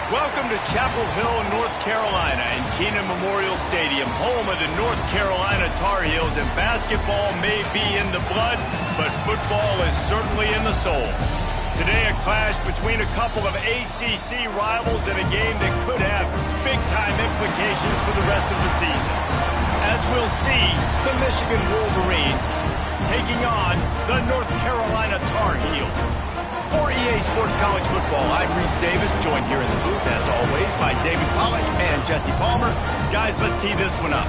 Welcome to Chapel Hill, North Carolina, and Keenan Memorial Stadium, home of the North Carolina Tar Heels. And basketball may be in the blood, but football is certainly in the soul. Today, a clash between a couple of ACC rivals in a game that could have big-time implications for the rest of the season. As we'll see, the Michigan Wolverines taking on the North Carolina Tar Heels. For EA Sports College Football, I'm Reese Davis, joined here in the booth, as always, by David Pollack and Jesse Palmer. Guys, let's tee this one up.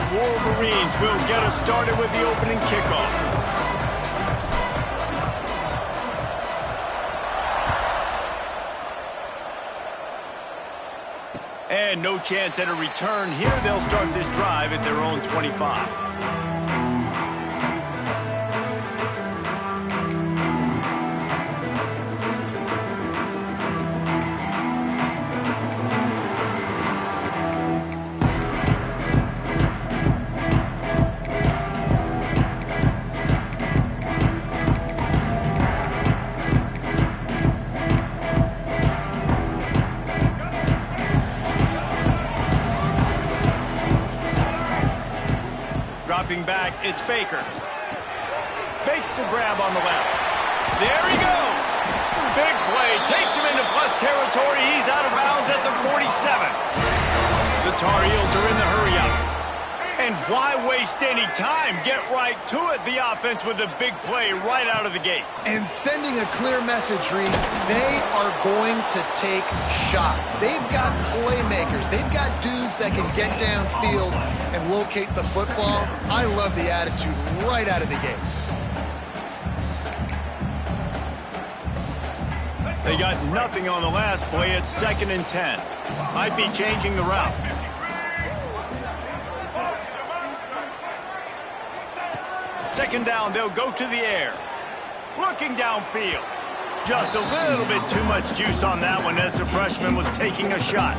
Wolverines will get us started with the opening kickoff. And no chance at a return here. They'll start this drive at their own 25. Dropping back, it's Baker. Makes the grab on the left. There he goes. Big play. Takes him into plus territory. He's out of bounds at the 47. The Tar Heels are in the hurry-up. And why waste any time? Get right to it, the offense, with a big play right out of the gate. And sending a clear message, Reese, they are going to take shots. They've got playmakers. They've got dudes that can get downfield and locate the football. I love the attitude right out of the gate. They got nothing on the last play. It's 2nd and 10. Might be changing the route. Second down, they'll go to the air. Looking downfield. Just a little bit too much juice on that one as the freshman was taking a shot.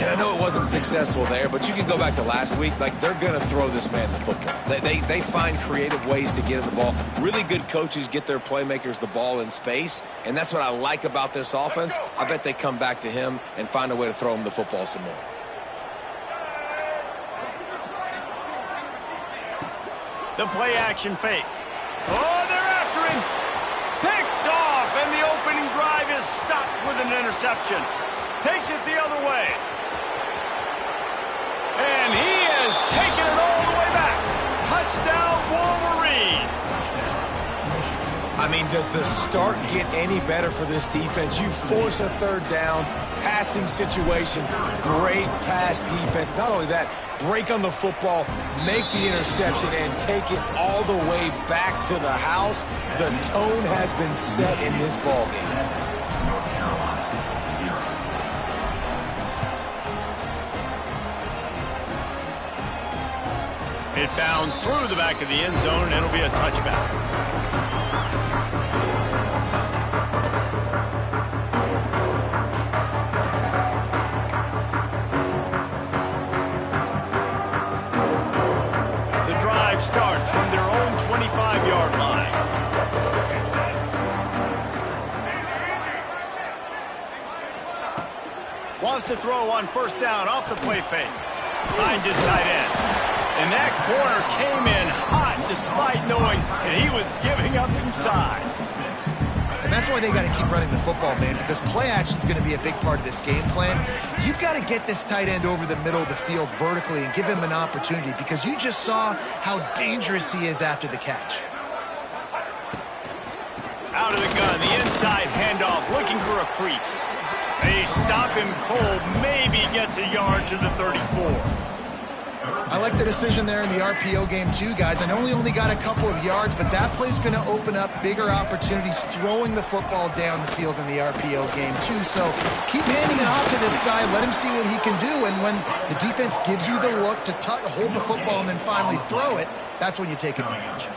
And I know it wasn't successful there, but you can go back to last week. Like, they're going to throw this man the football. They find creative ways to get him the ball. Really good coaches get their playmakers the ball in space, and that's what I like about this offense. I bet they come back to him and find a way to throw him the football some more. The play-action fake. Oh, they're after him. Picked off, and the opening drive is stopped with an interception. Takes it the other way. And he has taken it all the way back. Touchdown, Wolverines. I mean, does the start get any better for this defense? You force a third down, passing situation, great pass defense. Not only that, break on the football, make the interception, and take it all the way back to the house. The tone has been set in this ball game. It bounds through the back of the end zone, and it'll be a touchback. Starts from their own 25-yard line. Wants to throw on first down off the play fake. Finds his tight end. And that corner came in hot despite knowing that he was giving up some size. And that's why they got to keep running the football, man, because play action is going to be a big part of this game plan. You've got to get this tight end over the middle of the field vertically and give him an opportunity, because you just saw how dangerous he is after the catch. Out of the gun, the inside handoff, looking for a crease. They stop him cold, maybe gets a yard to the 34. I like the decision there in the RPO game too, guys. I know he only got a couple of yards, but that play's going to open up bigger opportunities throwing the football down the field in the RPO game too. So keep handing it off to this guy. Let him see what he can do. And when the defense gives you the look to hold the football and then finally throw it, that's when you take advantage.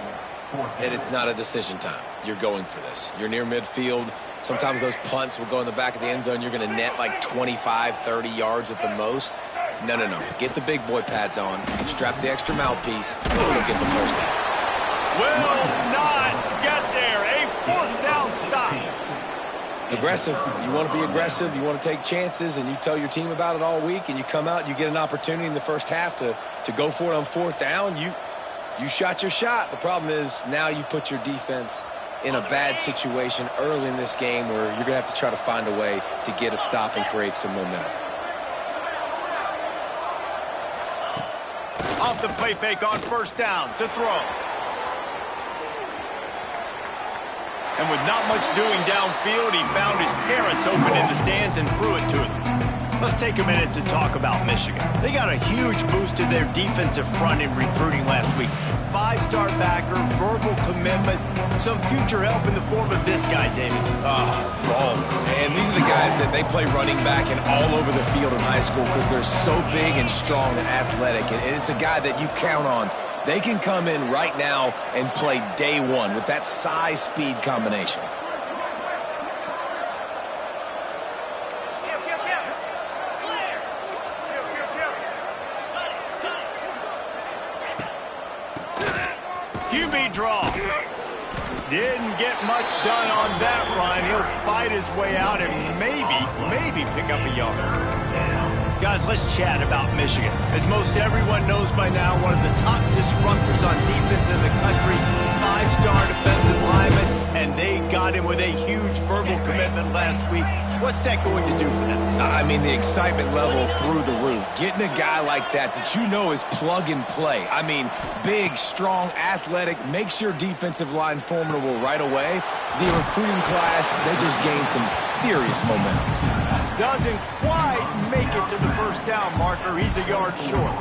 And it's not a decision time. You're going for this. You're near midfield. Sometimes those punts will go in the back of the end zone. You're going to net like 25, 30 yards at the most. No. Get the big boy pads on. Strap the extra mouthpiece. Let's go get the first down. Will not get there. A fourth down stop. Aggressive. You want to be aggressive. You want to take chances, and you tell your team about it all week, and you come out and you get an opportunity in the first half to go for it on fourth down. You shot your shot. The problem is now you put your defense in a bad situation early in this game where you're going to have to try to find a way to get a stop and create some momentum. Off the play fake on first down to throw. And with not much doing downfield, he found his parents open in the stands and threw it to them. Let's take a minute to talk about Michigan. They got a huge boost to their defensive front in recruiting last week. 5-star backer, verbal commitment, some future help in the form of this guy, David. And these are the guys that they play running back and all over the field in high school because they're so big and strong and athletic. And it's a guy that you count on. They can come in right now and play day one with that size-speed combination. QB draw. Didn't get much done on that run. He'll fight his way out and maybe pick up a yard. Guys, let's chat about Michigan. As most everyone knows by now, one of the top disruptors on defense in the country, 5-star defensive lineman, and they got him with a huge verbal commitment last week. What's that going to do for them? I mean, the excitement level through the roof. Getting a guy like that you know is plug and play. I mean, big, strong, athletic, makes your defensive line formidable right away. The recruiting class, they just gained some serious momentum. Doesn't quite make it to the first down marker. He's a yard short.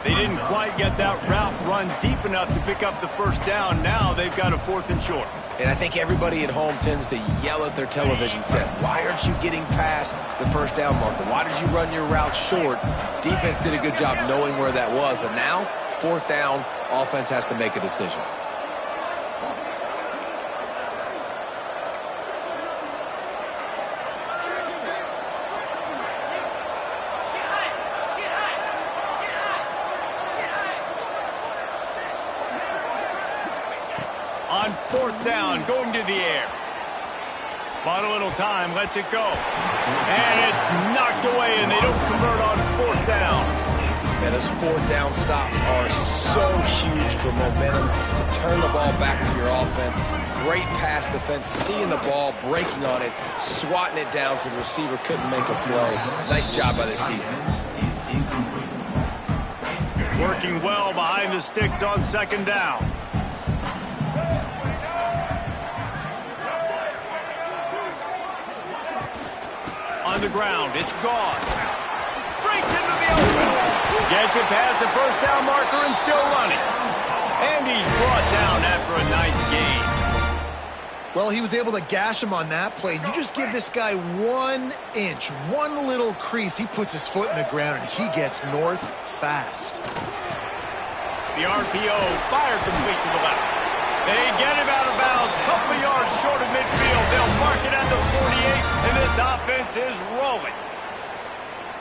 They didn't quite get that route run deep enough to pick up the first down. Now they've got a 4th and short. And I think everybody at home tends to yell at their television set, why aren't you getting past the first down marker? Why did you run your route short? Defense did a good job knowing where that was, but now, 4th down, offense has to make a decision. On 4th down, going to the air. Bought a little time, lets it go. And it's knocked away, and they don't convert on 4th down. And those 4th down stops are so huge for momentum to turn the ball back to your offense. Great pass defense, seeing the ball, breaking on it, swatting it down so the receiver couldn't make a play. Nice job by this defense. Working well behind the sticks on 2nd down. On the ground, it's gone. Breaks into the open. Gets it past the first down marker and still running. And he's brought down after a nice gain. Well, he was able to gash him on that play. You just give this guy 1 inch, one little crease. He puts his foot in the ground and he gets north fast. The RPO fired complete to the left. They get him out of bounds, couple of yards short of midfield. They'll mark it at the 48, and this offense is rolling.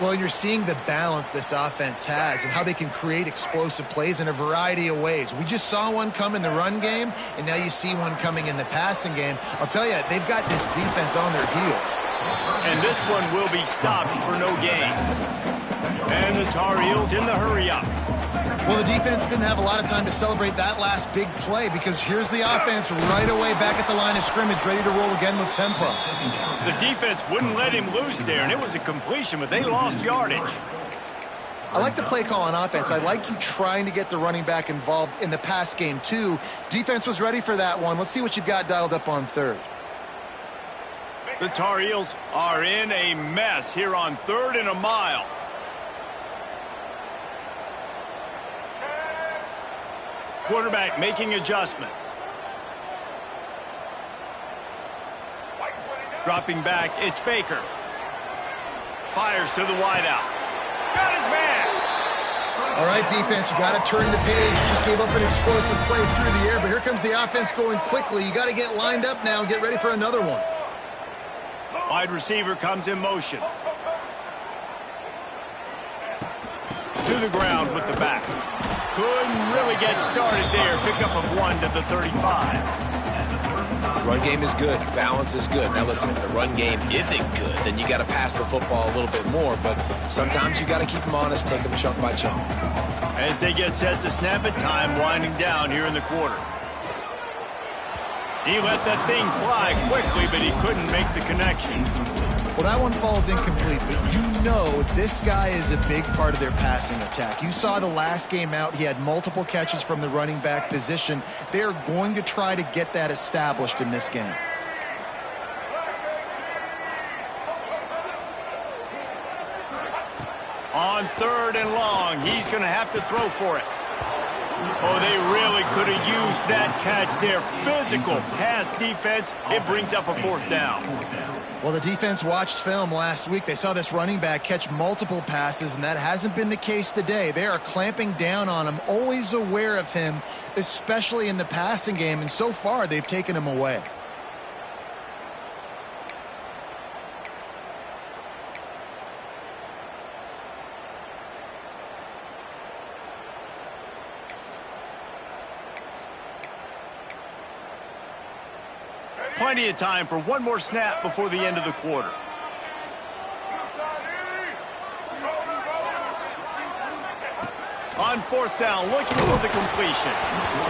Well, you're seeing the balance this offense has and how they can create explosive plays in a variety of ways. We just saw one come in the run game, and now you see one coming in the passing game. I'll tell you, they've got this defense on their heels. And this one will be stopped for no gain. And the Tar Heels in the hurry-up. Well, the defense didn't have a lot of time to celebrate that last big play because here's the offense right away back at the line of scrimmage, ready to roll again with tempo. The defense wouldn't let him loose there, and it was a completion, but they lost yardage. I like the play call on offense. I like you trying to get the running back involved in the pass game, too. Defense was ready for that one. Let's see what you've got dialed up on 3rd. The Tar Heels are in a mess here on 3rd and a mile. Quarterback making adjustments. Dropping back, it's Baker. Fires to the wideout. Got his man. All right, defense, you got to turn the page. Just gave up an explosive play through the air, but here comes the offense going quickly. You got to get lined up now and get ready for another one. Wide receiver comes in motion. To the ground with the back. Couldn't really get started there. Pickup of 1 to the 35. Run game is good. Balance is good. Now listen, if the run game isn't good, then you got to pass the football a little bit more. But sometimes you got to keep them honest, take them chunk by chunk. As they get set to snap it, time winding down here in the quarter. He let that thing fly quickly, but he couldn't make the connection. Well, that one falls incomplete, but you know this guy is a big part of their passing attack. You saw the last game out, he had multiple catches from the running back position. They're going to try to get that established in this game. On 3rd and long, he's going to have to throw for it. Oh, they really could have used that catch there. Physical pass defense. It brings up a 4th down. Well, the defense watched film last week. They saw this running back catch multiple passes, and that hasn't been the case today. They are clamping down on him, always aware of him, especially in the passing game, and so far they've taken him away. Plenty of time for one more snap before the end of the quarter. On 4th down, looking for the completion.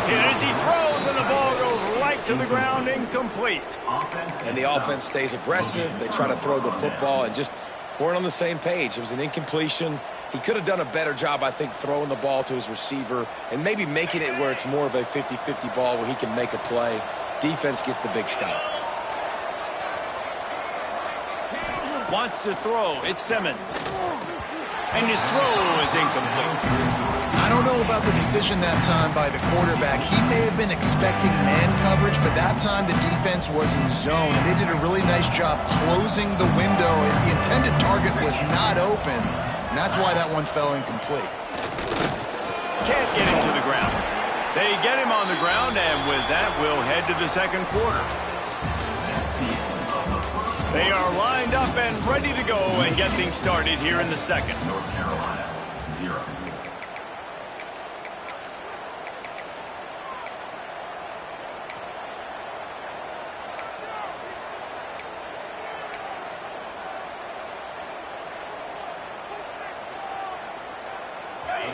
And as he throws, and the ball goes right to the ground, incomplete. And the offense stays aggressive. They try to throw the football and just weren't on the same page. It was an incompletion. He could have done a better job, I think, throwing the ball to his receiver and maybe making it where it's more of a 50-50 ball where he can make a play. Defense gets the big stop. Wants to throw. It's Simmons. And his throw is incomplete. I don't know about the decision that time by the quarterback. He may have been expecting man coverage, but that time the defense was in zone. And they did a really nice job closing the window. The intended target was not open, and that's why that one fell incomplete. Can't get him to the ground. They get him on the ground, and with that, we'll head to the 2nd quarter. They are lined up and ready to go and get things started here in the 2nd. North Carolina, 0.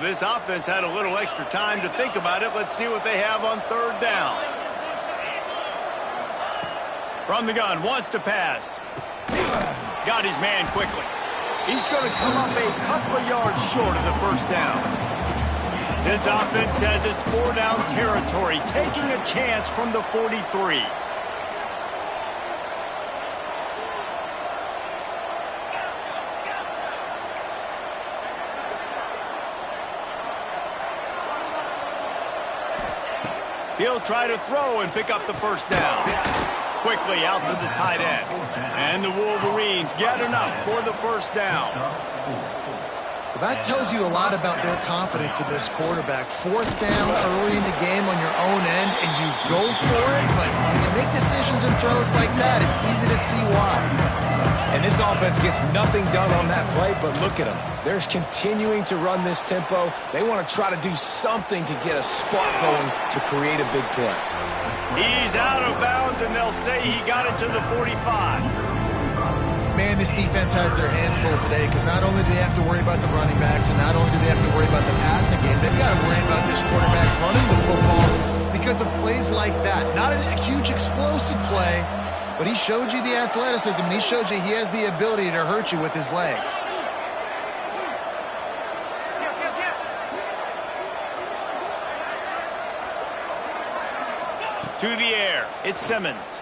This offense had a little extra time to think about it. Let's see what they have on 3rd down. From the gun, wants to pass. Got his man quickly. He's going to come up a couple of yards short of the 1st down. This offense says it's 4-down territory, taking a chance from the 43. He'll try to throw and pick up the 1st down. Quickly out to the tight end. And the Wolverines get enough for the 1st down. Well, that tells you a lot about their confidence in this quarterback. 4th down early in the game on your own end, and you go for it, but when you make decisions and throws like that, it's easy to see why. And this offense gets nothing done on that play, but look at them. They're continuing to run this tempo. They want to try to do something to get a spark going to create a big play. He's out of bounds, and they'll say he got it to the 45. Man, this defense has their hands full today because not only do they have to worry about the running backs and not only do they have to worry about the passing game, they've got to worry about this quarterback running the football because of plays like that. Not a huge explosive play, but he showed you the athleticism, and he showed you he has the ability to hurt you with his legs. To the air, it's Simmons.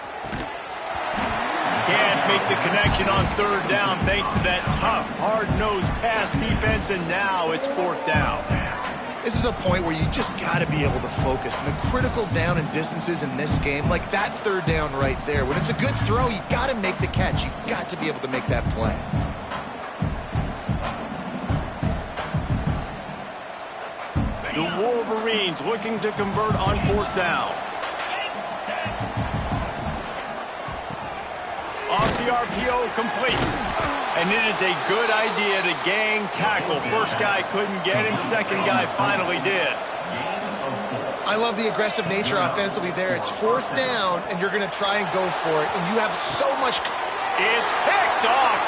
Can't make the connection on 3rd down thanks to that tough, hard-nosed pass defense, and now it's 4th down. This is a point where you just got to be able to focus. And the critical down and distances in this game, like that third down right there, when it's a good throw, you got to make the catch. You got to be able to make that play. The Wolverines looking to convert on 4th down. Off the RPO, complete. And it is a good idea to gang tackle. First guy couldn't get him. Second guy finally did. I love the aggressive nature offensively there. It's 4th down, and you're going to try and go for it. And you have so much... It's picked off.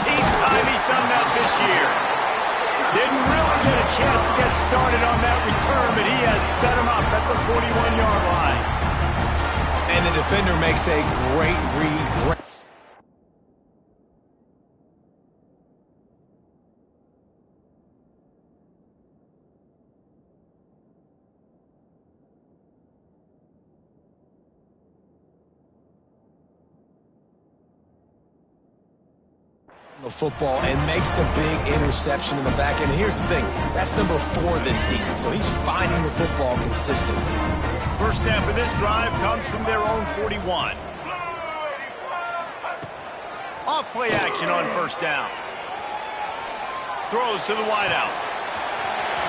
13th time he's done that this year. Didn't really get a chance to get started on that return, but he has set him up at the 41-yard line. And the defender makes a great read. The football and makes the big interception in the back end. And here's the thing, that's number 4 this season, so he's finding the football consistently. First snap of this drive comes from their own 41. Off play action on 1st down. Throws to the wideout.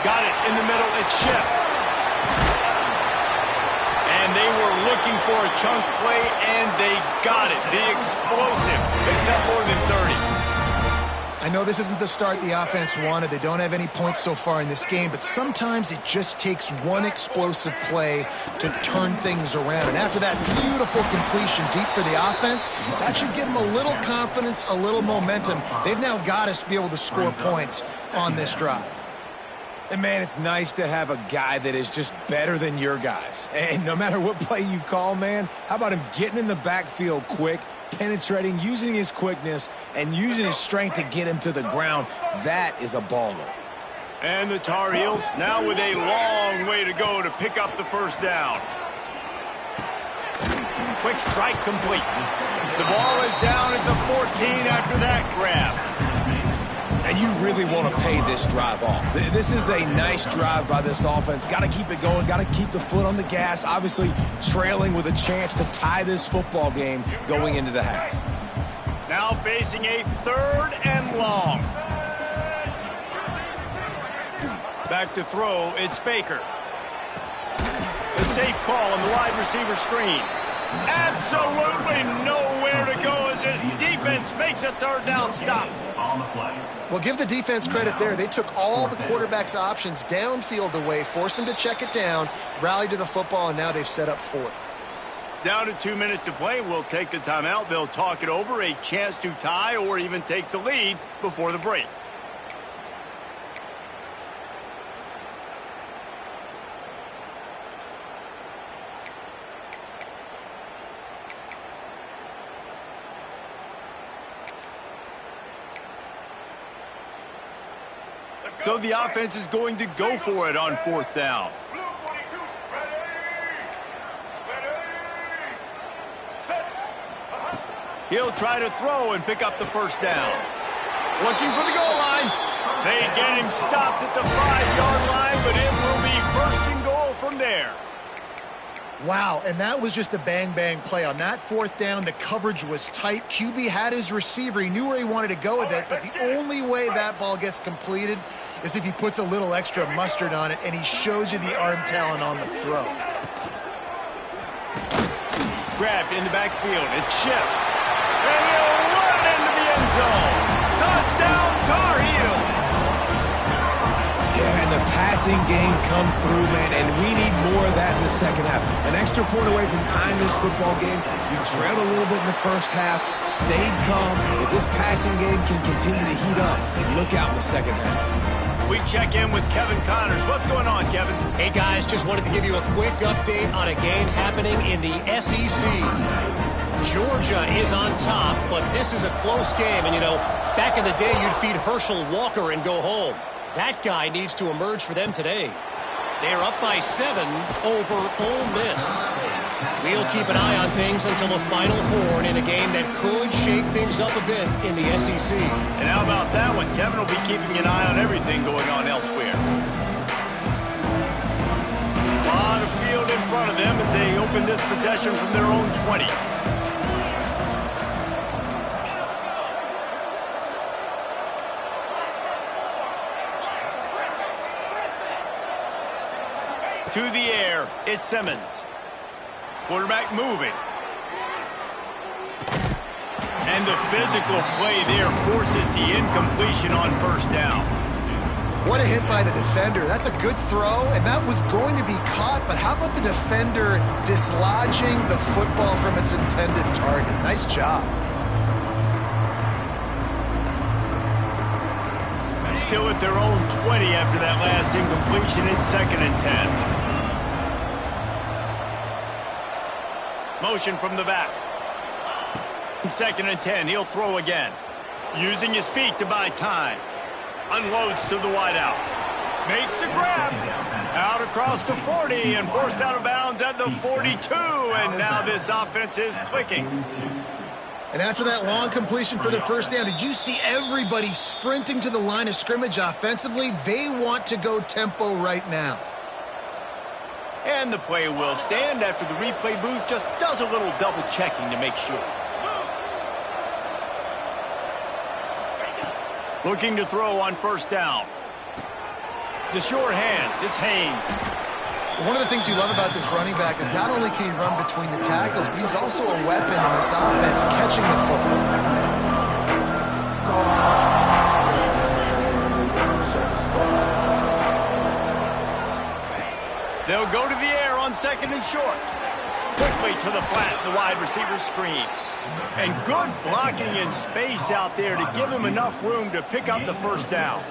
Got it in the middle, it's Shipp. And they were looking for a chunk play, and they got it. The explosive picks up more than 30. I know this isn't the start the offense wanted. They don't have any points so far in this game, but sometimes it just takes one explosive play to turn things around. And after that beautiful completion deep for the offense, that should give them a little confidence, a little momentum. They've now got us to be able to score points on this drive. And, man, it's nice to have a guy that is just better than your guys. And no matter what play you call, man, how about him getting in the backfield quick, penetrating, using his quickness, and using his strength to get him to the ground? That is a baller. And the Tar Heels now with a long way to go to pick up the 1st down. Quick strike complete. The ball is down at the 14 after that grab. And you really want to pay this drive off. This is a nice drive by this offense. Got to keep it going. Got to keep the foot on the gas. Obviously trailing with a chance to tie this football game going into the half. Now facing a 3rd and long. Back to throw. It's Baker. The safe call on the wide receiver screen. Absolutely nowhere to go as his defense makes a 3rd down stop. Well, give the defense credit there. They took all the quarterback's options downfield away, forced them to check it down, rallied to the football, and now they've set up 4th. Down to 2 minutes to play. We'll take the timeout. They'll talk it over, a chance to tie or even take the lead before the break. So the offense is going to go for it on 4th down. He'll try to throw and pick up the 1st down. Looking for the goal line. They get him stopped at the 5-yard line, but it will be 1st and goal from there. Wow, and that was just a bang-bang play. On that 4th down, the coverage was tight. QB had his receiver. He knew where he wanted to go with it, but the only way that ball gets completed is if he puts a little extra mustard on it, and he shows you the arm talent on the throw. Grabbed in the backfield. It's Shipp. And he'll run it into the end zone. Touchdown, Tar Heels. Yeah, and the passing game comes through, man, and we need more of that in the second half. An extra point away from tying this football game. You trailed a little bit in the first half, stayed calm. If this passing game can continue to heat up, look out in the second half. We check in with Kevin Connors. What's going on, Kevin? Hey, guys, just wanted to give you a quick update on a game happening in the SEC. Georgia is on top, but this is a close game. And, you know, back in the day, you'd feed Herschel Walker and go home. That guy needs to emerge for them today. They're up by 7 over Ole Miss. We'll keep an eye on things until the final horn in a game that could shake things up a bit in the SEC. And how about that one? Kevin will be keeping an eye on everything going on elsewhere. possession from their own 20. To the air, it's Simmons. Quarterback moving. And the physical play there forces the incompletion on first down. What a hit by the defender. That's a good throw, and that was going to be caught, but how about the defender dislodging the football from its intended target? Nice job. Still at their own 20 after that last incompletion. It's 2nd and 10. Motion from the back. 2nd and 10. He'll throw again. Using his feet to buy time. Unloads to the wideout. Makes the grab. Out across the 40 and forced out of bounds at the 42. And now this offense is clicking. And after that long completion for the first down, did you see everybody sprinting to the line of scrimmage offensively? They want to go tempo right now. And the play will stand after the replay booth just does a little double checking to make sure. Looking to throw on first down. The short hands, it's Haynes. One of the things you love about this running back is not only can he run between the tackles, but he's also a weapon in this offense, catching the football. They'll go to the air on 2nd and short. Quickly to the flat, the wide receiver screen. And good blocking in space out there to give him enough room to pick up the first down.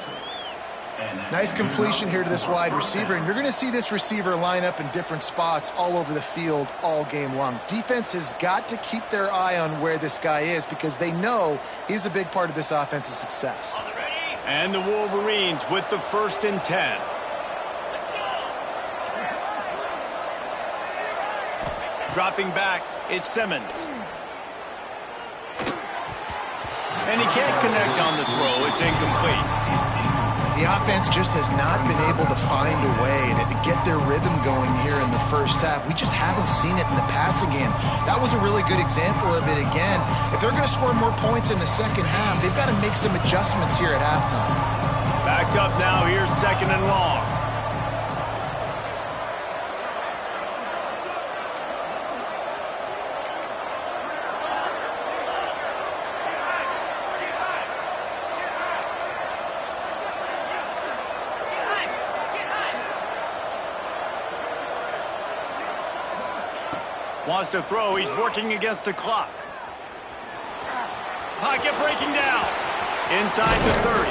Nice completion here to this wide receiver, and you're going to see this receiver line up in different spots all over the field all game long. Defense has got to keep their eye on where this guy is because they know he's a big part of this offense's success. And the Wolverines with the 1st and 10. Dropping back, it's Simmons. And he can't connect on the throw. It's incomplete. The offense just has not been able to find a way to get their rhythm going here in the first half. We just haven't seen it in the passing game. That was a really good example of it again. If they're going to score more points in the second half, they've got to make some adjustments here at halftime. Backed up now. Here's 2nd and long. Wants to throw. He's working against the clock. Pocket breaking down. Inside the 30.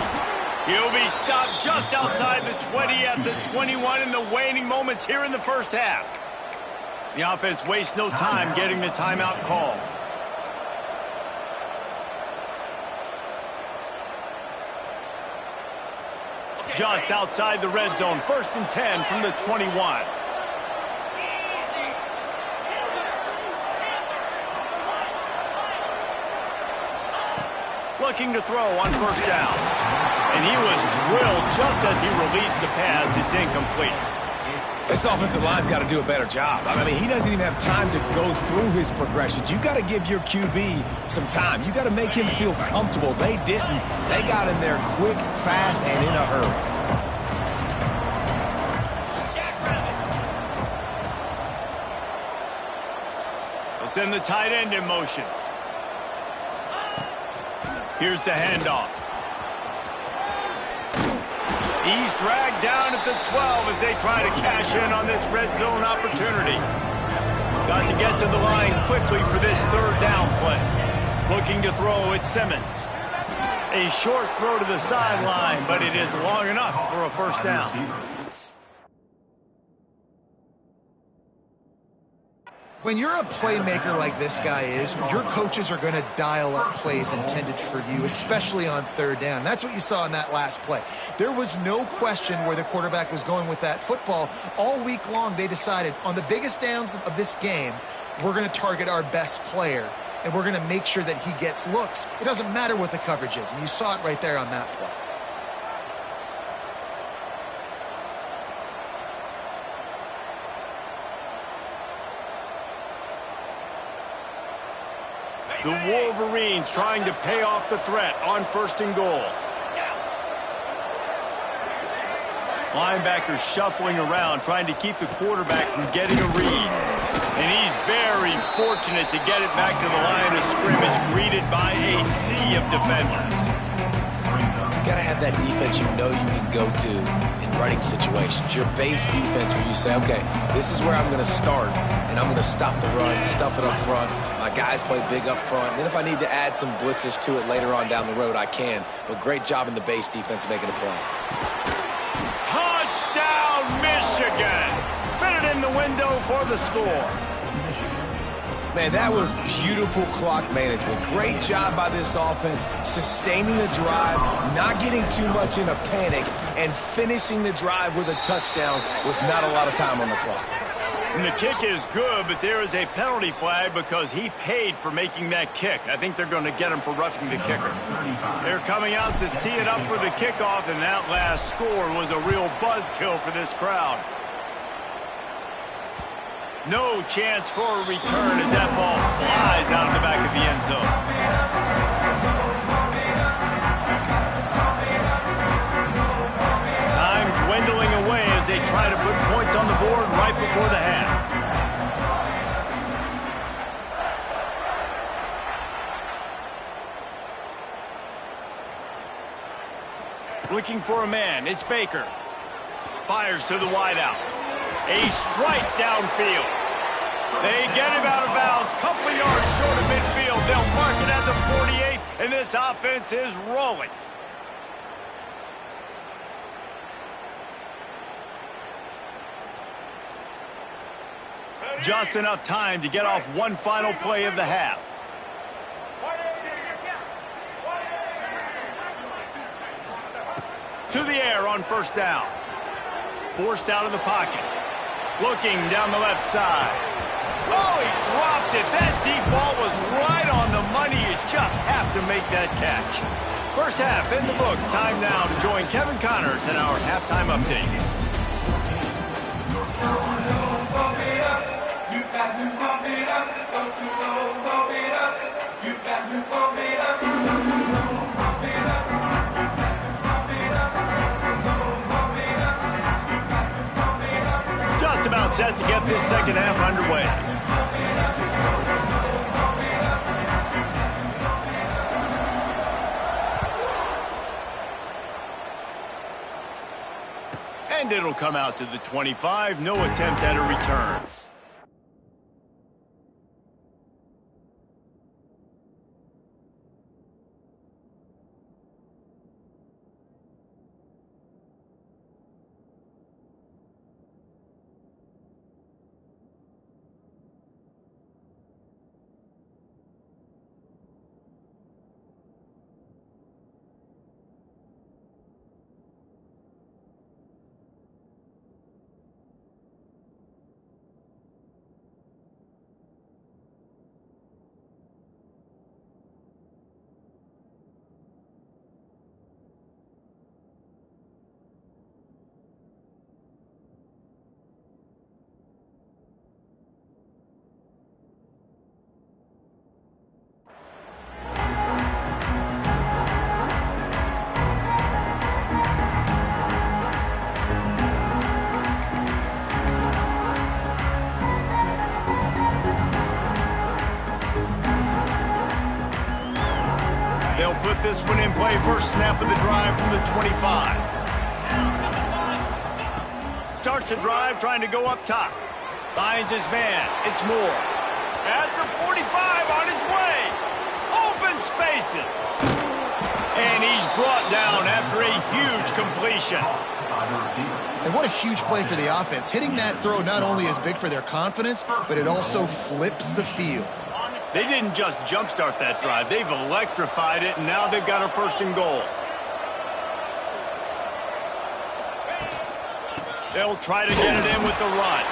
He'll be stopped just outside the 20 at the 21 in the waning moments here in the first half. The offense wastes no time getting the timeout call. Just outside the red zone. 1st and 10 from the 21. Looking to throw on first down. And he was drilled just as he released the pass. It's incomplete. This offensive line's got to do a better job. I mean, he doesn't even have time to go through his progressions. You got to give your QB some time. You got to make him feel comfortable. They didn't. They got in there quick, fast, and in a hurry. They'll send the tight end in motion. Here's the handoff. He's dragged down at the 12 as they try to cash in on this red zone opportunity. Got to get to the line quickly for this 3rd down play. Looking to throw, it's Simmons. A short throw to the sideline, but it is long enough for a first down. When you're a playmaker like this guy is, your coaches are going to dial up plays intended for you, especially on 3rd down. That's what you saw in that last play. There was no question where the quarterback was going with that football. All week long, they decided on the biggest downs of this game, we're going to target our best player, and we're going to make sure that he gets looks. It doesn't matter what the coverage is, and you saw it right there on that play. The Wolverines trying to pay off the threat on 1st and goal. Linebackers shuffling around, trying to keep the quarterback from getting a read. And he's very fortunate to get it back to the line of scrimmage, greeted by a sea of defenders. You gotta have that defense you know you can go to in running situations. Your base defense where you say, okay, this is where I'm gonna start, and I'm gonna stop the run, stuff it up front. My guys play big up front. And then if I need to add some blitzes to it later on down the road, I can. But great job in the base defense making a play. Touchdown, Michigan! Fitted in the window for the score. Man, that was beautiful clock management. Great job by this offense, sustaining the drive, not getting too much in a panic, and finishing the drive with a touchdown with not a lot of time on the clock. And the kick is good, but there is a penalty flag because he paid for making that kick. I think they're going to get him for roughing the kicker. They're coming out to tee it up for the kickoff, and that last score was a real buzzkill for this crowd. No chance for a return as that ball flies out of the back of the end zone. Time dwindling away as they try to put points on the board right before the half. Looking for a man, it's Baker. Fires to the wideout. A strike downfield. They get him out of bounds, couple yards short of midfield. They'll mark it at the 48, and this offense is rolling. Just enough time to get off one final play of the half. To the air on 1st down. Forced out of the pocket. Looking down the left side. Oh, he dropped it. That deep ball was right on the money. You just have to make that catch. First half in the books. Time now to join Kevin Connors in our halftime update. North Carolina. You got to pump it up. Don't you know, pump it up. You got to pump it up. Don't you know, pump it up. Just about set to get this second half underway. And it'll come out to the 25. No attempt at a return. They'll put this one in play. First snap of the drive from the 25. Starts the drive trying to go up top. Finds his man. It's Moore. At the 45 on his way. Open spaces. And he's brought down after a huge completion. And what a huge play for the offense. Hitting that throw not only is big for their confidence, but it also flips the field. They didn't just jumpstart that drive. They've electrified it, and now they've got a 1st and goal. They'll try to get it in with the run.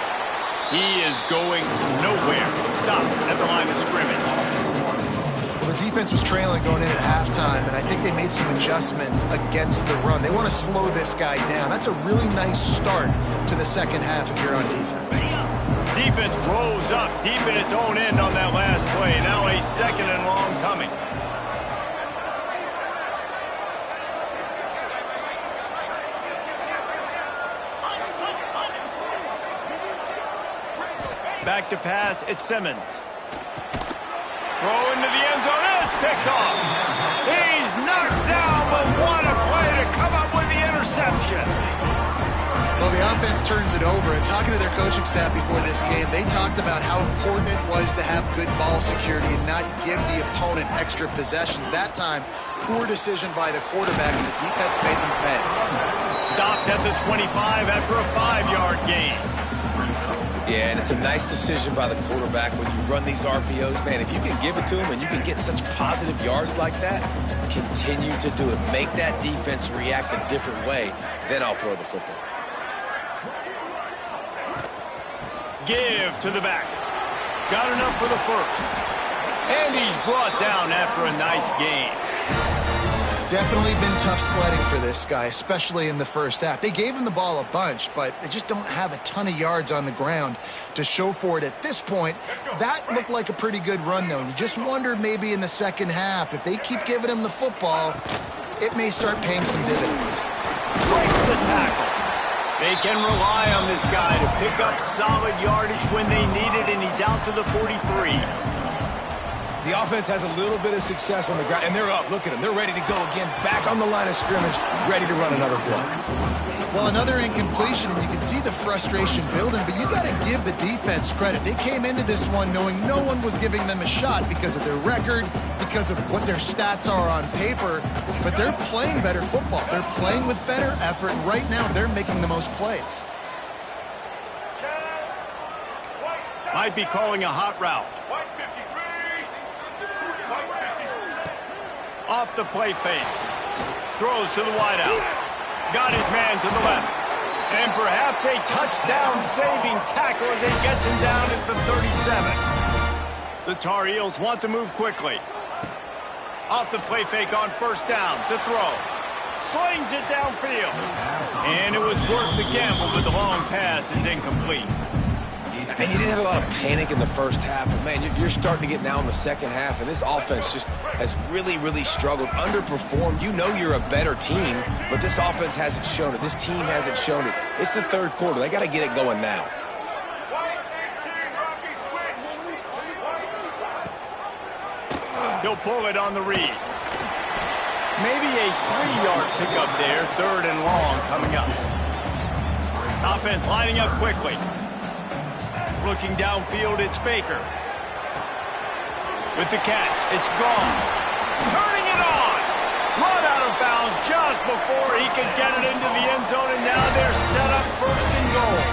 He is going nowhere. Stop at the line of scrimmage. Well, the defense was trailing going in at halftime, and I think they made some adjustments against the run. They want to slow this guy down. That's a really nice start to the second half if you're on defense. Defense rose up deep in its own end on that last play. Now a 2nd and long coming. Back to pass, it's Simmons. Throw into the end zone, and it's picked off. He's knocked down, but what a play to come up with the interception. Well, the offense turns it over, and talking to their coaching staff before this game, they talked about how important it was to have good ball security and not give the opponent extra possessions. That time, poor decision by the quarterback, and the defense made them pay. Stopped at the 25 after a 5-yard gain. Yeah, and it's a nice decision by the quarterback when you run these RPOs. Man, if you can give it to him and you can get such positive yards like that, continue to do it. Make that defense react a different way, then I'll throw the football. Give to the back. Got enough for the first. And he's brought down after a nice gain. Definitely been tough sledding for this guy, especially in the first half. They gave him the ball a bunch, but they just don't have a ton of yards on the ground to show for it at this point. That looked like a pretty good run, though. You just wonder maybe in the second half, if they keep giving him the football, it may start paying some dividends. Breaks the tackle. They can rely on this guy to pick up solid yardage when they need it, and he's out to the 43. The offense has a little bit of success on the ground, and they're up. Look at them. They're ready to go again, back on the line of scrimmage, ready to run another play. Well, another incompletion, and you can see the frustration building, but you got to give the defense credit. They came into this one knowing no one was giving them a shot because of their record, because of what their stats are on paper, but they're playing better football. They're playing with better effort, and right now they're making the most plays. Might be calling a hot route. Off the play fake. Throws to the wideout. Got his man to the left. And perhaps a touchdown-saving tackle as he gets him down at the 37. The Tar Heels want to move quickly. Off the play fake on first down to throw. Slings it downfield. And it was worth the gamble, but the long pass is incomplete. And you didn't have a lot of panic in the first half, but man, you're starting to get now in the second half, and this offense just has really, really struggled, underperformed. You know you're a better team, but this offense hasn't shown it. This team hasn't shown it. It's the third quarter. They got to get it going now. He'll pull it on the read. Maybe a 3-yard pickup there, 3rd and long coming up. Offense lining up quickly. Looking downfield, it's Baker. With the catch, it's Goff. Turning it on. Run out of bounds just before he could get it into the end zone, and now they're set up 1st and goal.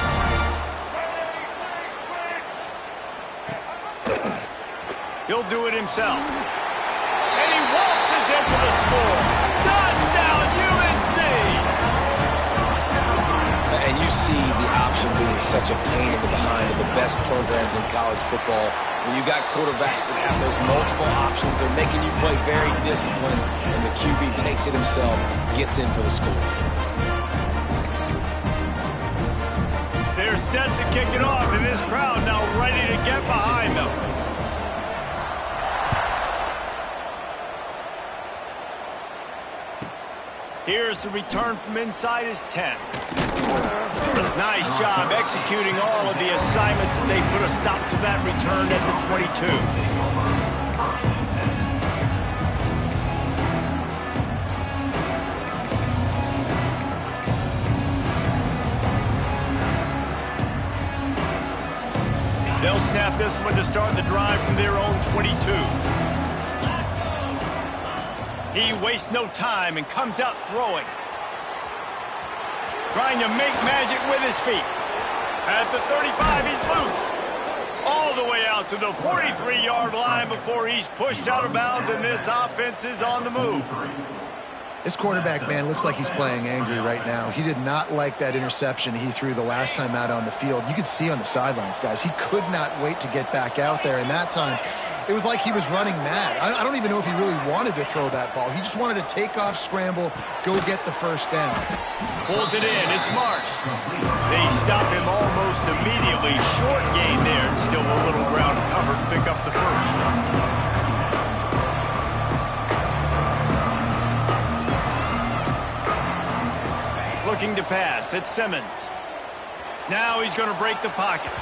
He'll do it himself. And he waltzes into the score. Touchdown, UNC! And you see the option being such a pain in the behind of the best programs in college football. When you got quarterbacks that have those multiple options, they're making you play very disciplined, and the QB takes it himself, gets in for the score. They're set to kick it off, and this crowd now ready to get behind them. Here's the return from inside his 10. Nice job executing all of the assignments as they put a stop to that return at the 22. They'll snap this one to start the drive from their own 22. He wastes no time and comes out throwing. Trying to make magic with his feet. At the 35, he's loose. All the way out to the 43-yard line before he's pushed out of bounds, and this offense is on the move. This quarterback, man, looks like he's playing angry right now. He did not like that interception he threw the last time out on the field. You could see on the sidelines, guys, he could not wait to get back out there, and that time it was like he was running mad. I don't even know if he really wanted to throw that ball. He just wanted to take off, scramble, go get the first down. Pulls it in. It's Marsh. They stop him almost immediately. Short gain there, and still a little ground covered. Pick up the first. Looking to pass. It's Simmons. Now he's going to break the pocket.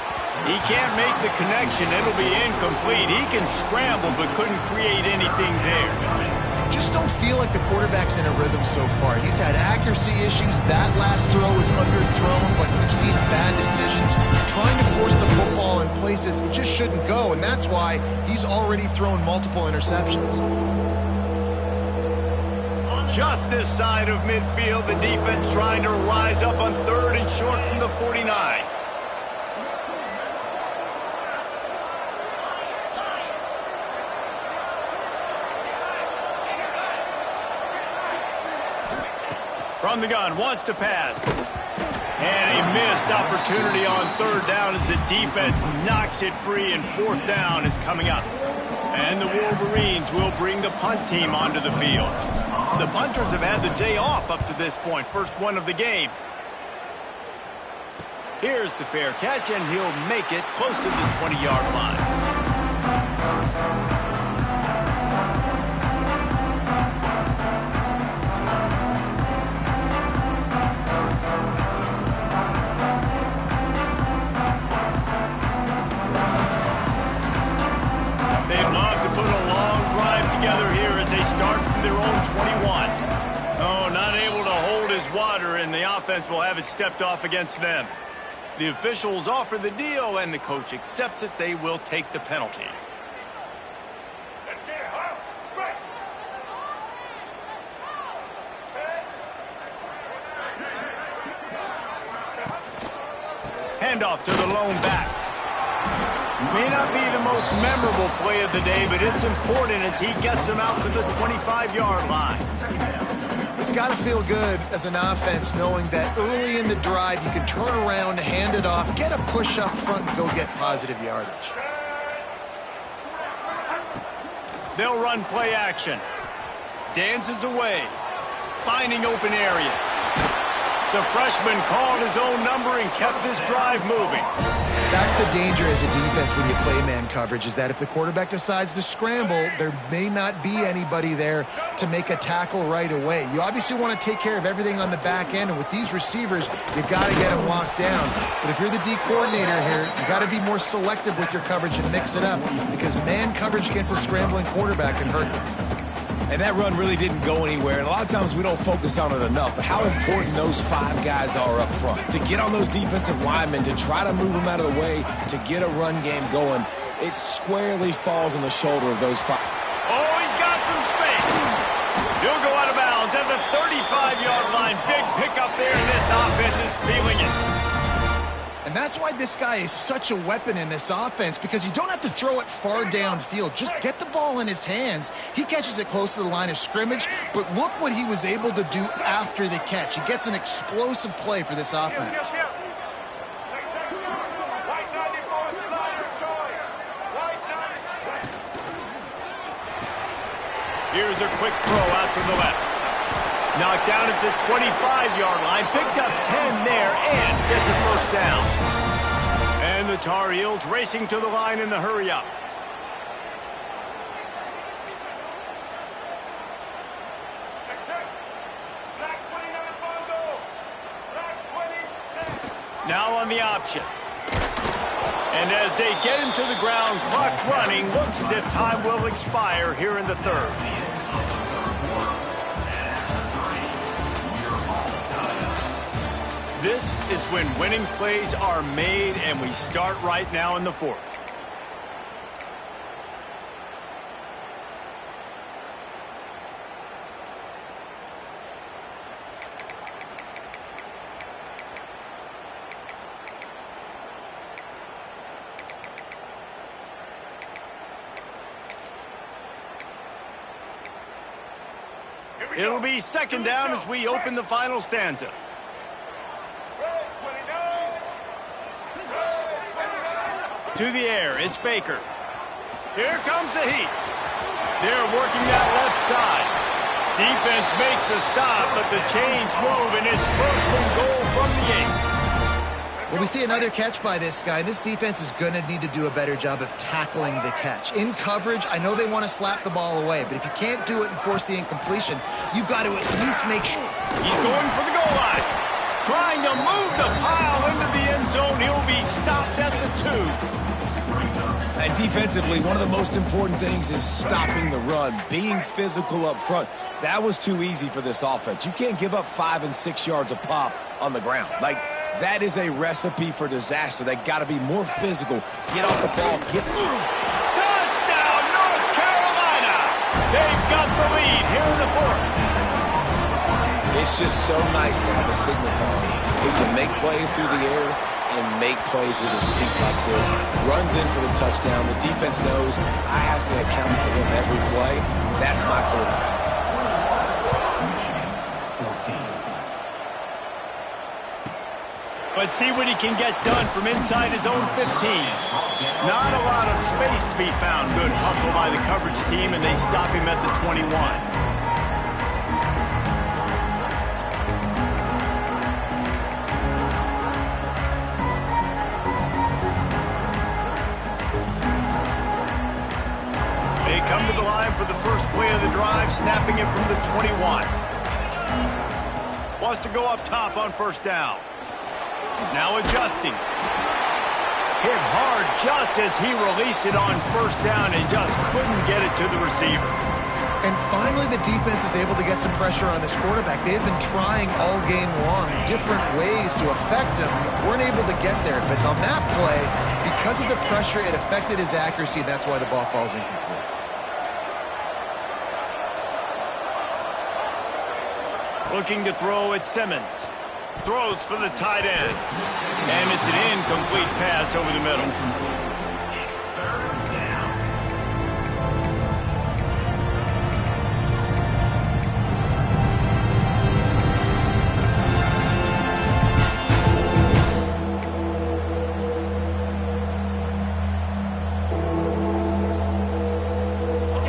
He can't make the connection. It'll be incomplete. He can scramble, but couldn't create anything there. Just don't feel like the quarterback's in a rhythm so far. He's had accuracy issues. That last throw was underthrown, but we've seen bad decisions. Trying to force the football in places it just shouldn't go, and that's why he's already thrown multiple interceptions. Just this side of midfield, the defense trying to rise up on 3rd and short from the 49. From the gun, wants to pass. And a missed opportunity on 3rd down as the defense knocks it free, and 4th down is coming up. And the Wolverines will bring the punt team onto the field. The punters have had the day off up to this point, first one of the game. Here's the fair catch, and he'll make it close to the 20-yard line. They'd love to put a long drive together here as they start from their own 21. Oh, not able to hold his water, and the offense will have it stepped off against them. The officials offer the deal, and the coach accepts it. They will take the penalty. Handoff to the lone back. May not be the most memorable play of the day, but it's important as he gets them out to the 25-yard line. It's got to feel good as an offense knowing that early in the drive you can turn around, hand it off, get a push up front, and go get positive yardage. They'll run play action. Dances away, finding open areas. The freshman called his own number and kept this drive moving. That's the danger as a defense when you play man coverage, is that if the quarterback decides to scramble, there may not be anybody there to make a tackle right away. You obviously want to take care of everything on the back end, and with these receivers, you've got to get them locked down. But if you're the D coordinator here, you've got to be more selective with your coverage and mix it up, because man coverage against a scrambling quarterback can hurt you. And that run really didn't go anywhere, and a lot of times we don't focus on it enough, but how important those 5 guys are up front. To get on those defensive linemen, to try to move them out of the way, to get a run game going, it squarely falls on the shoulder of those 5. Oh, he's got some space. He'll go out of bounds at the 35-yard line. Big pickup there, and this offense is feeling it. And that's why this guy is such a weapon in this offense, because you don't have to throw it far downfield. Just get the ball in his hands. He catches it close to the line of scrimmage, but look what he was able to do after the catch. He gets an explosive play for this offense. Here's a quick throw out to the left. Knocked down at the 25-yard line, picked up 10 there, and gets a first down. And the Tar Heels racing to the line in the hurry-up. Now on the option. And as they get him to the ground, clock running, looks as if time will expire here in the 3rd. This is when winning plays are made, and we start right now in the 4th. It'll be 2nd down as we open the final stanza. To the air, it's Baker. Here comes the heat. They're working that left side. Defense makes a stop, but the chains move, and it's 1st and goal from the 8. Well, we see another catch by this guy. This defense is going to need to do a better job of tackling the catch. In coverage, I know they want to slap the ball away, but if you can't do it and force the incompletion, you've got to at least make sure. He's going for the goal line. Trying to move the pile into the end zone. He'll be stopped at the 2. And defensively, one of the most important things is stopping the run, being physical up front. That was too easy for this offense. You can't give up 5 and 6 yards a pop on the ground. Like, that is a recipe for disaster. They got to be more physical. Get off the ball. Get through. Touchdown, North Carolina! They've got the lead here in the 4th. It's just so nice to have a signal call who can make plays through the air and make plays with his feet like this. Runs in for the touchdown. The defense knows I have to account for him every play. That's my quarterback. Let's see what he can get done from inside his own 15. Not a lot of space to be found. Good hustle by the coverage team, and they stop him at the 21. They come to the line for the first play of the drive, snapping it from the 21. Wants to go up top on first down. Now adjusting. Hit hard just as he released it on first down and just couldn't get it to the receiver. And finally, the defense is able to get some pressure on this quarterback. They've been trying all game long different ways to affect him. Weren't able to get there. But on that play, because of the pressure, it affected his accuracy. That's why the ball falls incomplete. Looking to throw at Simmons. Throws for the tight end. And it's an incomplete pass over the middle.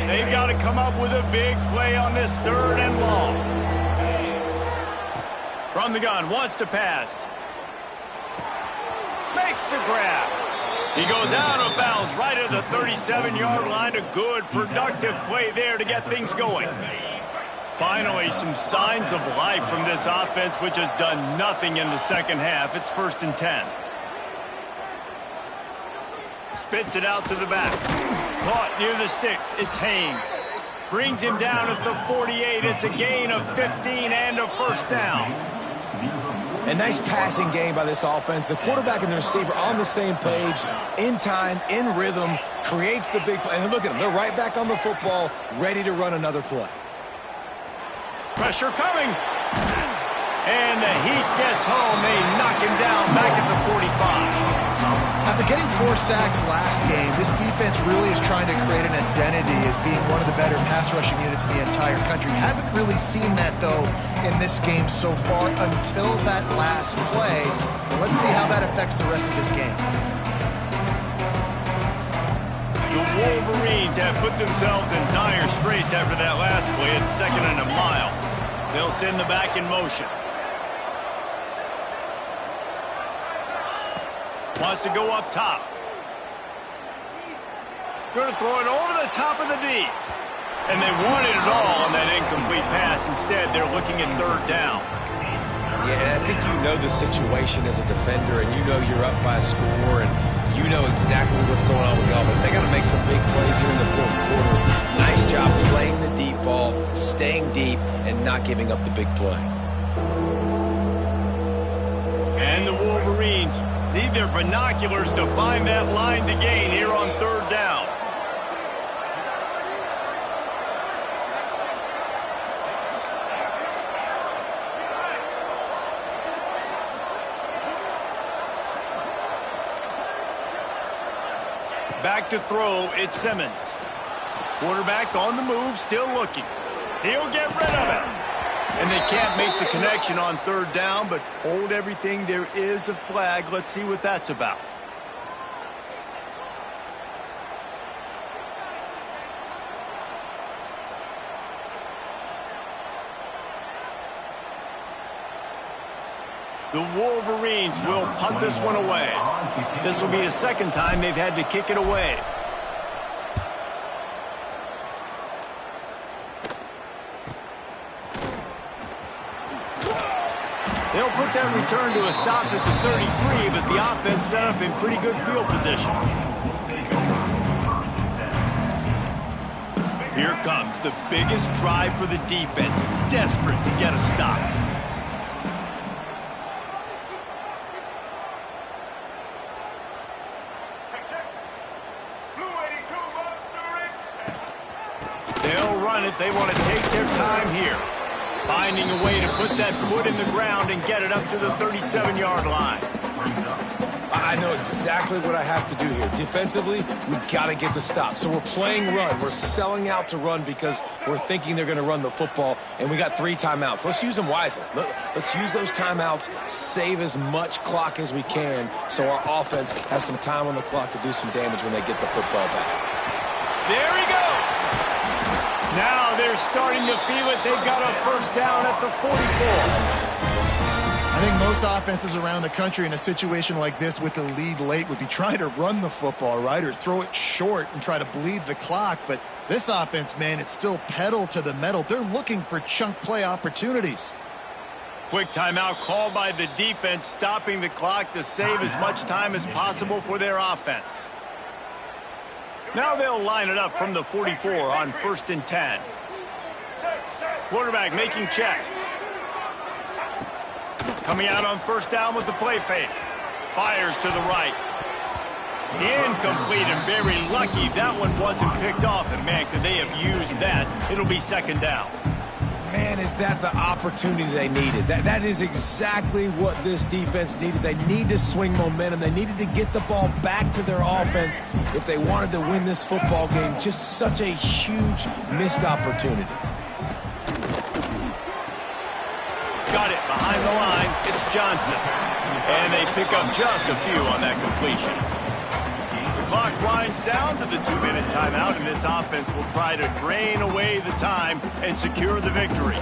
They've got to come up with a big play on this 3rd and long. From the gun, wants to pass. Makes the grab. He goes out of bounds right at the 37-yard line. A good, productive play there to get things going. Finally, some signs of life from this offense, which has done nothing in the second half. It's 1st and 10. Spits it out to the back. Caught near the sticks. It's Haynes. Brings him down at the 48. It's a gain of 15 and a first down. A nice passing game by this offense. The quarterback and the receiver on the same page, in time, in rhythm, creates the big play. And look at them. They're right back on the football, ready to run another play. Pressure coming. And the heat gets home. They knock him down back at the 45. After getting 4 sacks last game, this defense really is trying to create an identity as being one of the better pass rushing units in the entire country. Haven't really seen that, though, in this game so far until that last play. But let's see how that affects the rest of this game. The Wolverines have put themselves in dire straits after that last play. It's 2nd and a mile. They'll send the back in motion. Wants to go up top. Going to throw it over the top of the D. And they wanted it all on that incomplete pass. Instead, they're looking at 3rd down. Yeah, I think you know the situation as a defender, and you know you're up by a score, and you know exactly what's going on with the offense. They got to make some big plays here in the 4th quarter. Nice job playing the deep ball, staying deep, and not giving up the big play. And the Wolverines need their binoculars to find that line to gain here on 3rd down. Back to throw, it's Simmons. Quarterback on the move, still looking. He'll get rid of it. And they can't make the connection on 3rd down, but hold everything. There is a flag. Let's see what that's about. The Wolverines will punt this one away. This will be the second time they've had to kick it away. They'll put that return to a stop at the 33, but the offense set up in pretty good field position. Here comes the biggest drive for the defense, desperate to get a stop. They'll run it. They want to take their time here. Finding a way to put that foot in the ground and get it up to the 37-yard line. I know exactly what I have to do here. Defensively, we've got to get the stop. So we're playing run. We're selling out to run because we're thinking they're going to run the football, and we got 3 timeouts. Let's use them wisely. Let's use those timeouts, save as much clock as we can so our offense has some time on the clock to do some damage when they get the football back. There he goes. Now they're starting to feel it. They've got a first down at the 44. I think most offenses around the country in a situation like this with the lead late would be trying to run the football, right, or throw it short and try to bleed the clock. But this offense, man, it's still pedal to the metal. They're looking for chunk play opportunities. Quick timeout called by the defense, stopping the clock to save as much time as possible for their offense. Now they'll line it up from the 44 on 1st and 10. Quarterback making checks. Coming out on first down with the play fake. Fires to the right. Incomplete, and very lucky that one wasn't picked off. And, man, could they have used that? It'll be second down. Man, is that the opportunity they needed? That is exactly what this defense needed. They need to swing momentum. They needed to get the ball back to their offense if they wanted to win this football game. Just such a huge missed opportunity. Got it behind the line. It's Johnson. And they pick up just a few on that completion. The clock winds down to the 2-minute timeout, and this offense will try to drain away the time and secure the victory.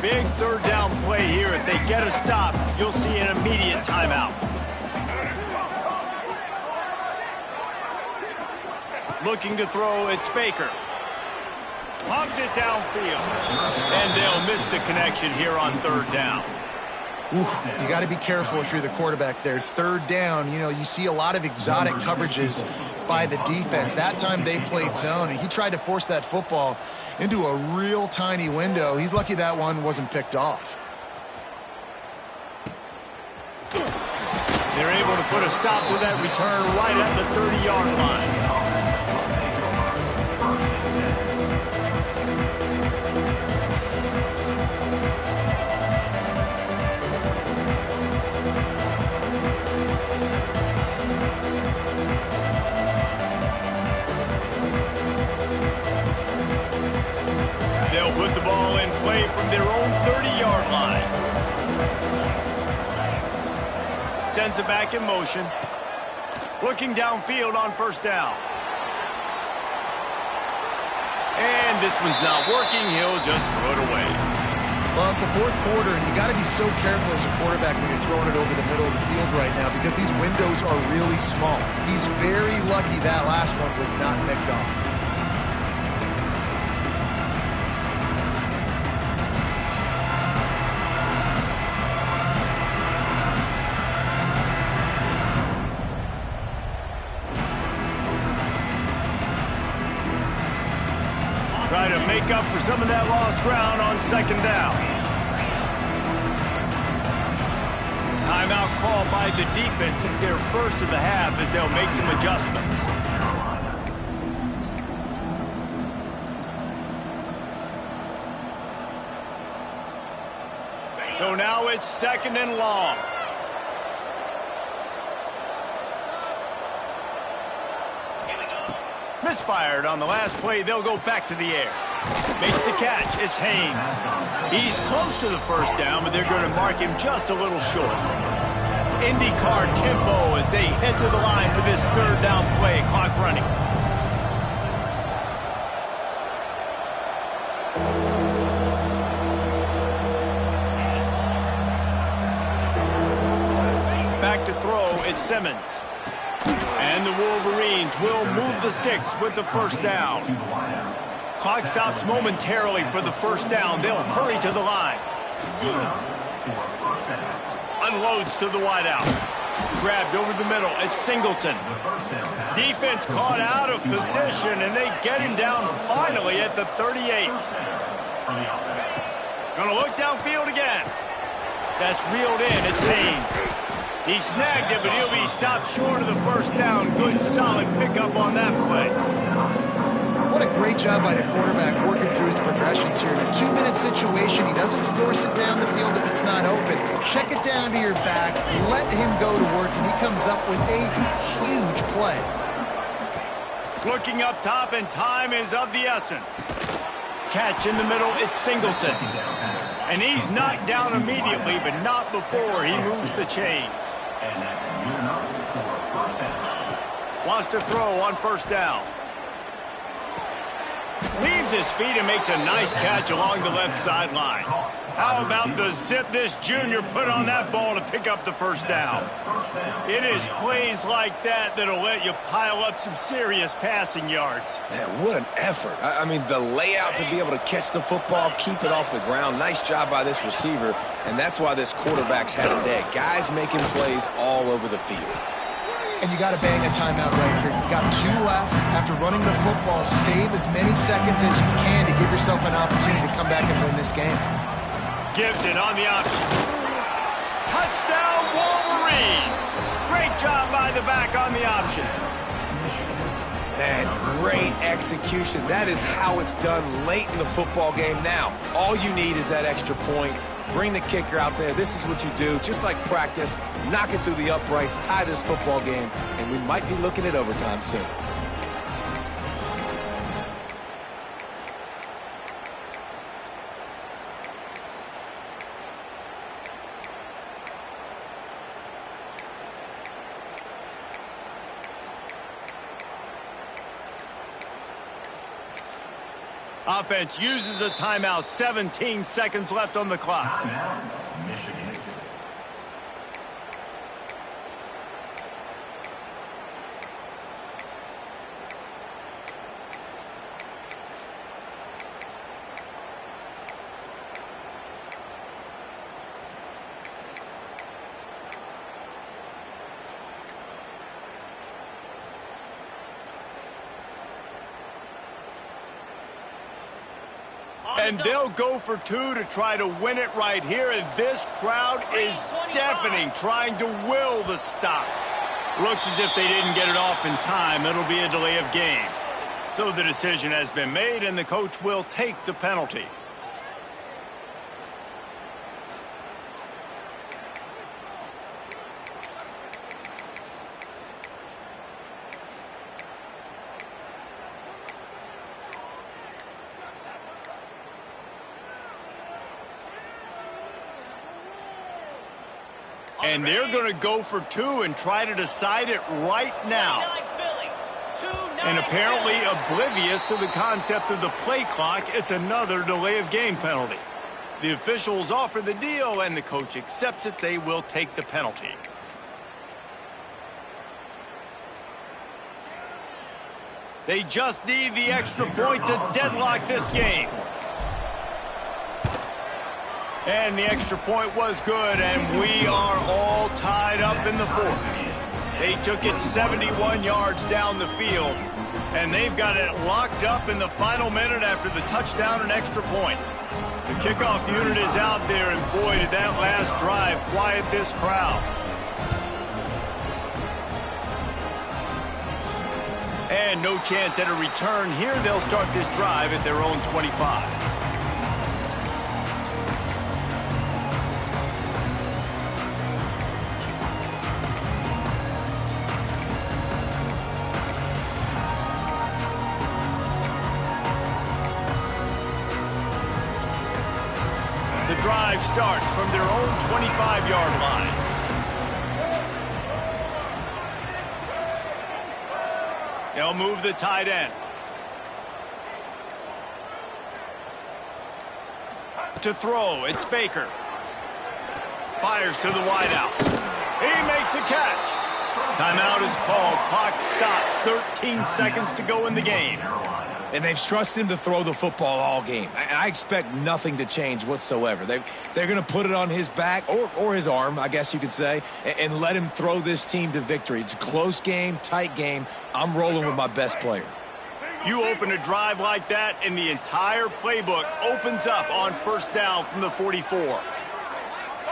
Big third down play here. If they get a stop, you'll see an immediate timeout. Looking to throw, it's Baker. Pumps it downfield. And they'll miss the connection here on third down. You got to be careful if you're the quarterback there. Third down, you know, you see a lot of exotic coverages by the defense. That time they played zone, and he tried to force that football into a real tiny window. He's lucky that one wasn't picked off. They're able to put a stop to that return right at the 30-yard line. They'll put the ball in play from their own 30-yard line. Sends it back in motion. Looking downfield on first down. And this one's not working. He'll just throw it away. Well, it's the fourth quarter, and you got to be so careful as a quarterback when you're throwing it over the middle of the field right now because these windows are really small. He's very lucky that last one was not picked off. Try to make up for some of that lost ground on second down. Timeout called by the defense. It's their first of the half as they'll make some adjustments. So now it's second and long. Misfired on the last play. They'll go back to the air. Makes the catch. It's Haynes. He's close to the first down, but they're going to mark him just a little short. IndyCar tempo as they head to the line for this third down play. Clock running. it's Simmons. And the Wolverines will move the sticks with the first down. Clock stops momentarily for the first down. They'll hurry to the line. Unloads to the wideout. Grabbed over the middle. It's Singleton. Defense caught out of position, and they get him down finally at the 38. Gonna look downfield again. That's reeled in. It's Haynes. He snagged it, but he'll be stopped short of the first down. Good, solid pickup on that play. What a great job by the quarterback working through his progressions here. In a 2-minute situation, he doesn't force it down the field if it's not open. Check it down to your back, let him go to work, and he comes up with a huge play. Looking up top, and time is of the essence. Catch in the middle, it's Singleton. And he's knocked down immediately, but not before he moves the chains. Wants to throw on first down. Leaves his feet and makes a nice catch along the left sideline. How about the zip this junior put on that ball to pick up the first down? It is plays like that that'll let you pile up some serious passing yards. Man, what an effort. I mean, the layout to be able to catch the football, keep it off the ground. Nice job by this receiver, and that's why this quarterback's had a day. Guys making plays all over the field. And you got to bang a timeout right here. You've got 2 left. After running the football, save as many seconds as you can to give yourself an opportunity to come back and win this game. Gives it on the option. Touchdown, Wolverines! Great job by the back on the option. Man, great execution. That is how it's done late in the football game now. All you need is that extra point. Bring the kicker out there. This is what you do. Just like practice, knock it through the uprights, tie this football game, and we might be looking at overtime soon. Offense uses a timeout. 17 seconds left on the clock. And they'll go for 2 to try to win it right here. And this crowd is deafening, trying to will the stop. Looks as if they didn't get it off in time. It'll be a delay of game. So the decision has been made, and the coach will take the penalty. And they're going to go for 2 and try to decide it right now. And apparently oblivious to the concept of the play clock, it's another delay of game penalty. The officials offer the deal, and the coach accepts it. They will take the penalty. They just need the extra point to deadlock this game. And the extra point was good, and we are all tied up in the 4th. They took it 71 yards down the field, and they've got it locked up in the final minute after the touchdown and extra point. The kickoff unit is out there, and boy, did that last drive quiet this crowd. And no chance at a return here. They'll start this drive at their own 25. Drive starts from their own 25-yard line. They'll move the tight end. To throw, it's Baker. Fires to the wideout. He makes a catch. Timeout is called. Clock stops. 13 seconds to go in the game. And they've trusted him to throw the football all game. I expect nothing to change whatsoever. They're going to put it on his back, or his arm, I guess you could say, and let him throw this team to victory. It's a close game, tight game. I'm rolling with my best player. You open a drive like that, and the entire playbook opens up on first down from the 44.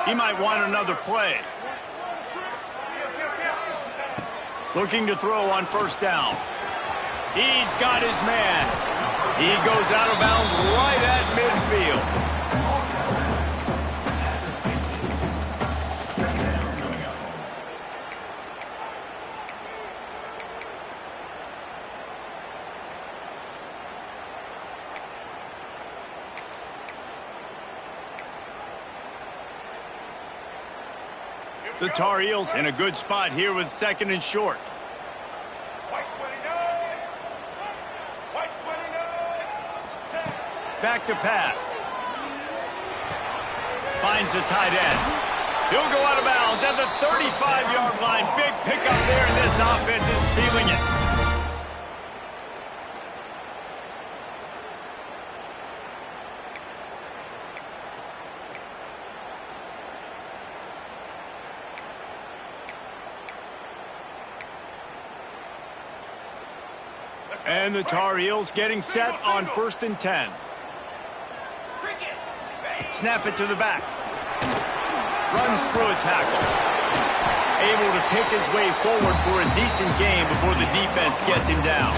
He might want another play. Looking to throw on first down. He's got his man. He goes out of bounds right at midfield. The Tar Heels in a good spot here with second and short. Back to pass. Finds the tight end. He'll go out of bounds at the 35-yard line. Big pickup there, and this offense is feeling it. And the Tar Heels getting set on 1st and 10. Snap it to the back. Runs through a tackle. Able to pick his way forward for a decent game before the defense gets him down.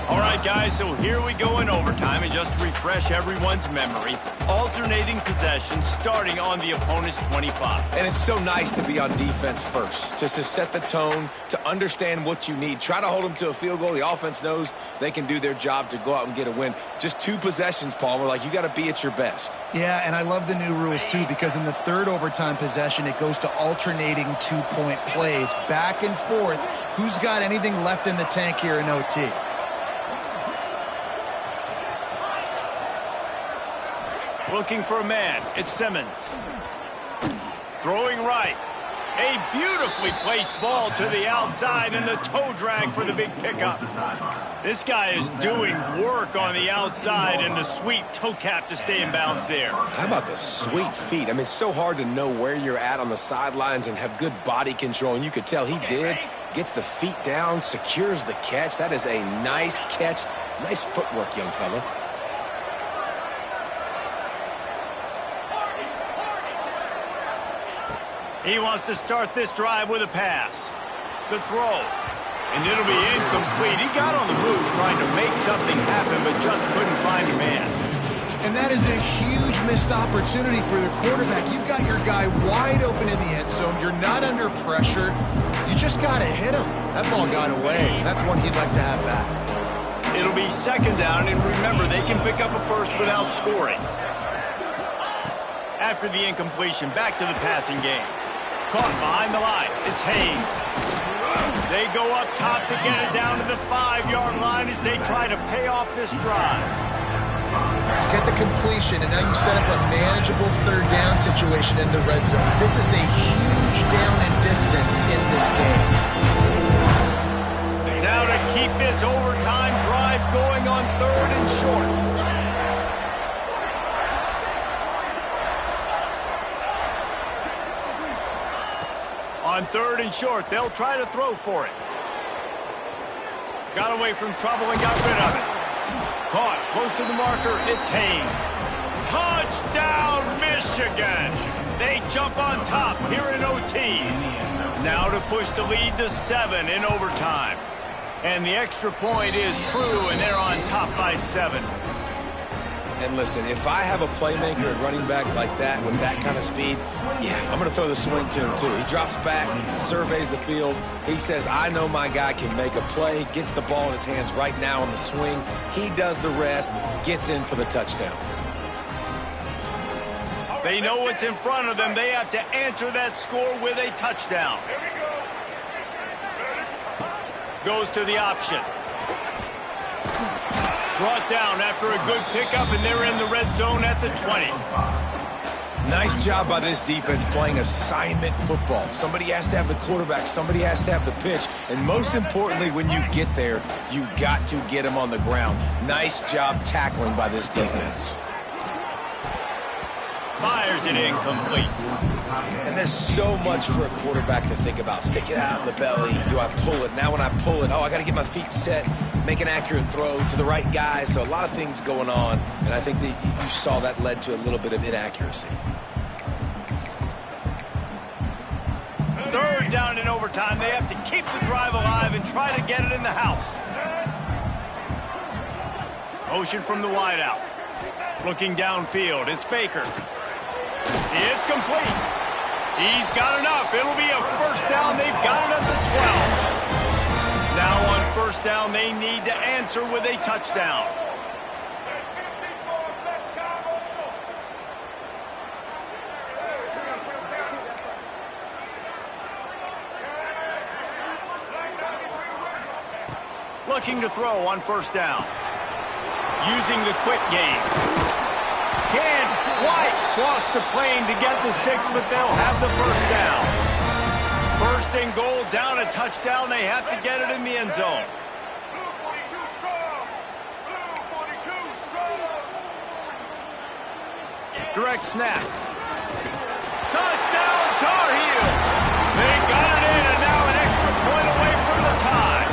All right, guys, so here we go in overtime. And just to refresh everyone's memory, alternating possession starting on the opponent's 25. And it's so nice to be on defense first, just to set the tone, to understand what you need. Try to hold them to a field goal. The offense knows they can do their job to go out and get a win. Just 2 possessions, Palmer. Like, you got to be at your best. Yeah, and I love the new rules, too, because in the third overtime possession, it goes to alternating 2-point plays, back and forth. Who's got anything left in the tank here in OT? Looking for a man. It's Simmons. Throwing right. A beautifully placed ball to the outside and the toe drag for the big pickup. This guy is doing work on the outside and the sweet toe tap to stay in bounds there. How about the sweet feet? I mean, it's so hard to know where you're at on the sidelines and have good body control, and you could tell he did. Gets the feet down, secures the catch. That is a nice catch. Nice footwork, young fella. He wants to start this drive with a pass. The throw. And it'll be incomplete. He got on the move trying to make something happen, but just couldn't find a man. And that is a huge missed opportunity for the quarterback. You've got your guy wide open in the end zone. You're not under pressure. You just got to hit him. That ball got away. That's one he'd like to have back. It'll be second down, and remember, they can pick up a first without scoring. After the incompletion, back to the passing game. Caught behind the line. It's Haynes. They go up top to get it down to the 5-yard line as they try to pay off this drive. You get the completion, and now you set up a manageable third down situation in the red zone. This is a huge down in distance in this game. Now to keep this overtime drive going on 3rd and short. On 3rd and short, they'll try to throw for it. Got away from trouble and got rid of it. Caught close to the marker, it's Haynes. Touchdown, Michigan! They jump on top here in OT. Now to push the lead to 7 in overtime. And the extra point is true, and they're on top by 7. And listen, if I have a playmaker at running back like that with that kind of speed, yeah, I'm going to throw the swing to him too. He drops back, surveys the field. He says, I know my guy can make a play, gets the ball in his hands right now on the swing. He does the rest, gets in for the touchdown. They know what's in front of them. They have to answer that score with a touchdown. Goes to the option. Brought down after a good pickup, and they're in the red zone at the 20. Nice job by this defense playing assignment football. Somebody has to have the quarterback, somebody has to have the pitch, and most importantly, when you get there, you got to get them on the ground. Nice job tackling by this defense. Fires it incomplete. And there's so much for a quarterback to think about. Stick it out in the belly. Do I pull it? Now when I pull it, I got to get my feet set, make an accurate throw to the right guy. So a lot of things going on, and I think that you saw that led to a little bit of inaccuracy. Third down in overtime. They have to keep the drive alive and try to get it in the house. Motion from the wideout. Looking downfield. It's Baker. It's complete. He's got enough. It'll be a first down. They've got it at the 12. Now on first down, they need to answer with a touchdown. Looking to throw on first down. Using the quick game. Can White cross the plane to get the 6, but they'll have the first down. First and goal, down a touchdown. They have to get it in the end zone. Direct snap. Touchdown, Tar Heel. They got it in, and now an extra point away from the tie.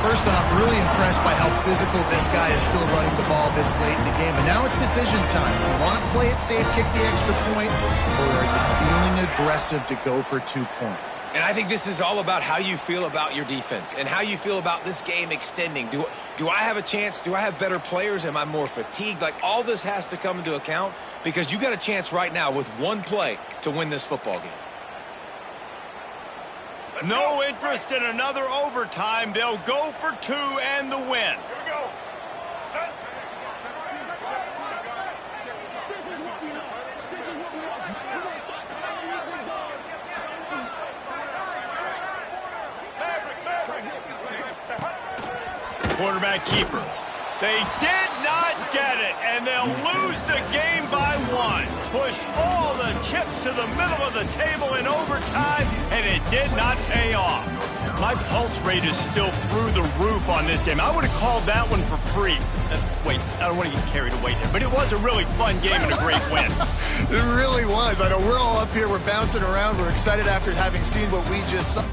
First off, really impressed by how physical this guy is still running the ball this late in the game. And now it's decision time. You want to play it safe, kick the extra point, or are you feeling aggressive to go for 2 points? And I think this is all about how you feel about your defense and how you feel about this game extending. Do I have a chance? Do I have better players? Am I more fatigued? Like, all this has to come into account because you got a chance right now with one play to win this football game. No interest in another overtime. They'll go for 2 and the win. Here we go. Set. Quarterback keeper. They did not get it, and they'll lose the game by 1. Pushed all the chips to the middle of the table in overtime, and it did not pay off. My pulse rate is still through the roof on this game. I would have called that one for free. Wait, I don't want to get carried away there, but it was a really fun game and a great win. It really was. I know we're all up here, we're bouncing around, we're excited after having seen what we just saw.